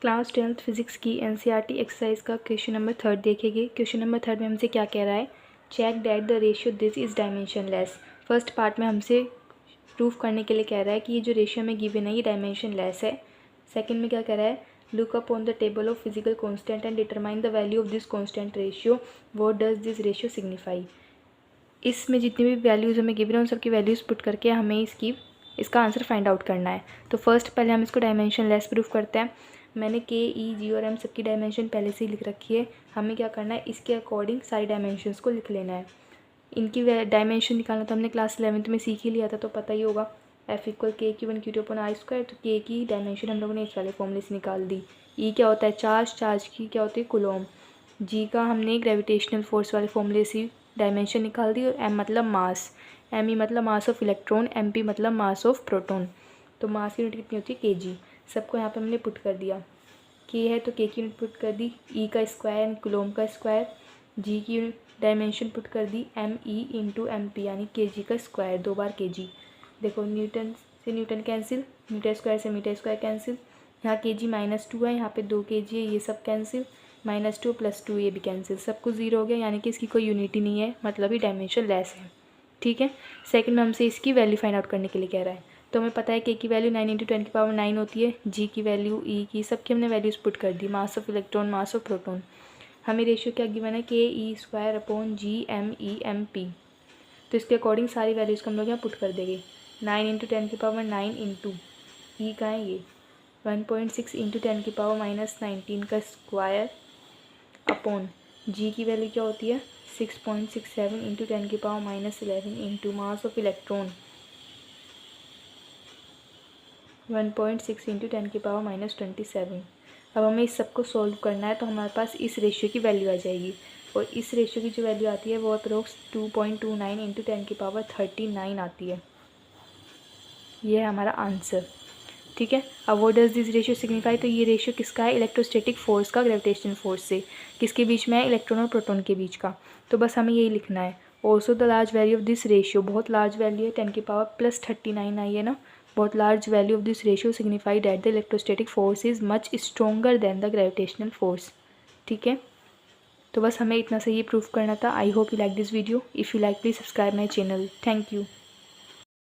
Class 12th physics की NCERT exercise का question number 3 देखेंगे। क्वेश्चन नंबर 3 में हमसे क्या कह रहा है, check that the ratio this is dimensionless. First part में हमसे प्रूफ करने के लिए कह रहा है कि ये जो रेशियो में गिवन है ये डायमेंशनलेस है। सेकंड में क्या कह रहा है, look up on the table of physical constant and determine the value of this constant ratio, what does this ratio signify. इसमें जितनी भी वैल्यूज़ हमें गिवन है उन सबकी वैल्यूज़ पुट करके हमें इसका आंसर फाइंड आउट करना है। तो फर्स्ट पहले हम इसको डायमेंशनलेस प्रूफ करते हैं। मैंने के, ई, जी और एम सबकी डायमेंशन पहले से ही लिख रखी है। हमें क्या करना है, इसके अकॉर्डिंग सारी डायमेंशंस को लिख लेना है। इनकी डायमेंशन निकालना तो हमने क्लास 11th में सीख ही लिया था, तो पता ही होगा F = k/1/r²। तो के की डायमेंशन हम लोगों ने इस वाले फॉर्मूले से निकाल दी। ई क्या होता है, चार्ज की क्या होती है, कूलॉम। जी का हमने ग्रेविटेशनल फोर्स वाले फॉर्मूले से डायमेंशन निकाल दी। और एम मतलब मास, एम ई मतलब mass of electron, M P मतलब मास ऑफ प्रोटॉन। तो मास की यूनिट कितनी होती है, kg। सबको यहाँ पे हमने पुट कर दिया। के है तो के की यूनिट पुट कर दी, ई का स्क्वायर एंड कुलोम का स्क्वायर। जी की डायमेंशन पुट कर दी, M E into M P यानी kg का स्क्वायर, 2 बार kg। देखो न्यूटन से न्यूटन कैंसिल, मीटर स्क्वायर से मीटर स्क्वायर कैंसिल। यहाँ kg -2 है, यहाँ पे 2 kg है, ये सब कैंसिल। -2 + 2 ये भी कैंसिल, सब कुछ 0 हो गया, यानी कि इसकी कोई यूनिट ही नहीं है, मतलब ही डायमेंशन लेस है। ठीक है। सेकंड में हमसे इसकी वैल्यू फाइंड आउट करने के लिए कह रहा है। तो हमें पता है के की वैल्यू 9 × 10⁹ होती है। जी की वैल्यू, ई की, सबकी हमने वैल्यूज़ पुट कर दी। Mass of electron, mass of proton. हमें रेशियो क्या गिवन है, ke²/g/m/e/m/p। तो इसके अकॉर्डिंग सारी वैल्यूज़ को हम लोग यहाँ पुट कर देंगे। 9 × 10⁹ इंटू ई का है ये 1.6 × 10⁻⁻19 का स्क्वायर अपॉन जी की वैल्यू क्या होती है 6.67 × 10⁻11 इंटू मास ऑफ इलेक्ट्रॉन 1.6 × 10⁻27। अब हमें इस सब को सॉल्व करना है, तो हमारे पास इस रेशियो की वैल्यू आ जाएगी। और इस रेशियो की जो वैल्यू आती है वो अप्रोक्स 2.29 × 10⁻39 आती है। ये है हमारा आंसर। ठीक है। अब what does this ratio signify, तो ये रेशियो किसका है, इलेक्ट्रोस्टैटिक फोर्स का ग्रेविटेशनल फोर्स से। किसके बीच में है, इलेक्ट्रॉन और प्रोटॉन के बीच का। तो बस हमें यही लिखना है। Also the large value of this ratio, बहुत लार्ज वैल्यू है, 10⁻+39 आई है ना, बहुत large value of this ratio signify that the electrostatic force is much stronger then the gravitational force. ठीक है। तो बस हमें इतना से ही प्रूफ करना था। I hope you like this video. If you like please subscribe my channel. Thank you.